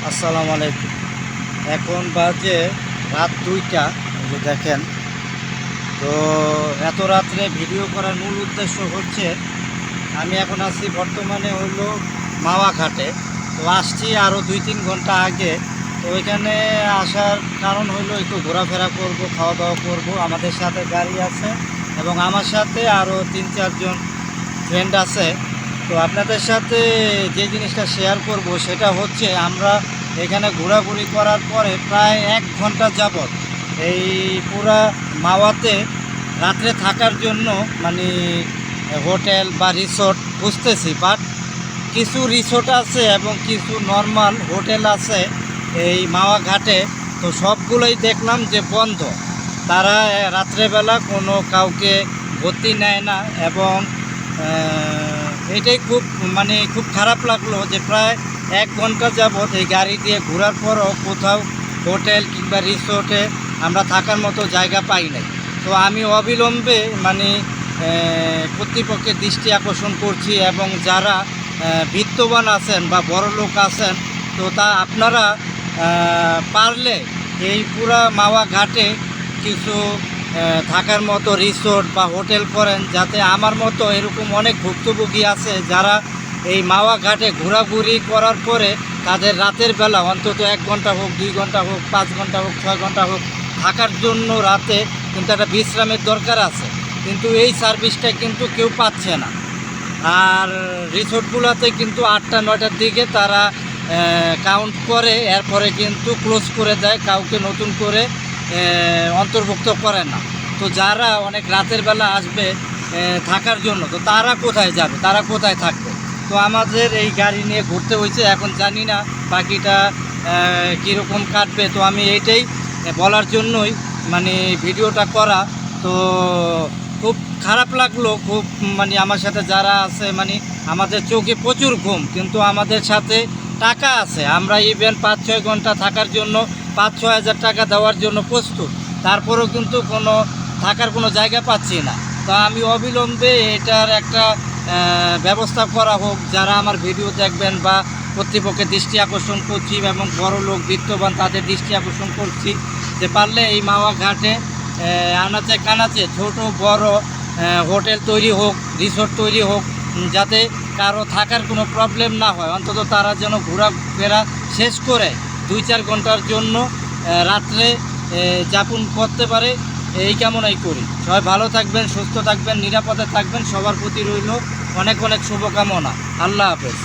আসসালামু আলাইকুম। এখন বাজে রাত 2টা। যে দেখেন, তো এত রাত্রে ভিডিও করার মূল উদ্দেশ্য হচ্ছে আমি এখন আছি বর্তমানে হলো মাওয়া ঘাটে। তো আসছি আরও 2-3 ঘন্টা আগে। তো ওইখানে আসার কারণ হলো একটু ঘোরাফেরা করব, খাওয়া দাওয়া করব। আমাদের সাথে গাড়ি আছে এবং আমার সাথে আরও 3-4 জন ফ্রেন্ড আছে। তো আপনাদের সাথে যে জিনিসটা শেয়ার করব সেটা হচ্ছে আমরা এখানে ঘোরাঘুরি করার পরে প্রায় 1 ঘন্টা যাবত এই পুরা মাওয়াতে রাত্রে থাকার জন্য মানে হোটেল বা রিসোর্ট খুঁজতেছি। বাট কিছু রিসোর্ট আছে এবং কিছু নর্মাল হোটেল আছে এই মাওয়া ঘাটে। তো সবগুলোই দেখলাম যে বন্ধ। তারা রাত্রেবেলা কোনো কাউকে ভর্তি নেয় না এবং এটাই খুব খারাপ লাগলো যে প্রায় 1 ঘন্টা যাবৎ এই গাড়ি দিয়ে ঘোরার পরও কোথাও হোটেল কিংবা রিসোর্টে আমরা থাকার মতো জায়গা পাই নাই। তো আমি অবিলম্বে কর্তৃপক্ষের দৃষ্টি আকর্ষণ করছি এবং যারা বিত্তবান আছেন বা বড়লোক আছেন, তো আপনারা পারলে এই পুরা মাওয়া ঘাটে কিছু থাকার মতো রিসোর্ট বা হোটেল করেন, যাতে আমার মতো এরকম অনেক ভুক্তভোগী আছে যারা এই মাওয়া ঘাটে ঘোরাঘুরি করার পরে তাদের রাতের বেলা অন্তত 1 ঘন্টা হোক, 2 ঘন্টা হোক, 5 ঘন্টা হোক, 6 ঘন্টা হোক থাকার জন্য রাতে কিন্তু একটা বিশ্রামের দরকার আছে। কিন্তু এই সার্ভিসটা কিন্তু কেউ পাচ্ছে না। আর রিসোর্টগুলোতে কিন্তু 8টা-9টার দিকে তারা কাউন্ট করে, এরপরে কিন্তু ক্লোজ করে দেয়, কাউকে নতুন করে অন্তর্ভুক্ত করে না। তো যারা অনেক রাতের বেলা আসবে থাকার জন্য, তো তারা কোথায় যাবে, তারা কোথায় থাকবে? তো আমাদের এই গাড়ি নিয়ে ঘুরতে হয়েছে। এখন জানি না বাকিটা কীরকম কাটবে। তো আমি এইটাই বলার জন্যই ভিডিওটা করা। তো খুব খারাপ লাগলো, আমার সাথে যারা আছে আমাদের চোখে প্রচুর ঘুম, কিন্তু আমাদের সাথে টাকা আছে। আমরা ইভেন 5-6 ঘন্টা থাকার জন্য 5-6 হাজার টাকা দেওয়ার জন্য প্রস্তুত, তারপরেও কিন্তু থাকার কোনো জায়গা পাচ্ছি না। তো আমি অবিলম্বে এটার একটা ব্যবস্থা করা হোক। যারা আমার ভিডিও দেখবেন বা কর্তৃপক্ষের দৃষ্টি আকর্ষণ করছি এবং বড় লোক বিত্তবান তাদের দৃষ্টি আকর্ষণ করছি যে পারলে এই মাওয়া ঘাটে আনাচে কানাচে ছোট বড় হোটেল তৈরি হোক, রিসোর্ট তৈরি হোক, যাতে কারো থাকার কোনো প্রবলেম না হয়। অন্তত তারা যেন ঘোরাফেরা শেষ করে 2-4 ঘন্টার জন্য রাত্রে যাপন করতে পারে, এই কামনাই করি। সবাই ভালো থাকবেন, সুস্থ থাকবেন, নিরাপদে থাকবেন। সবার প্রতি রইল অনেক অনেক শুভকামনা। আল্লাহ হাফেজ।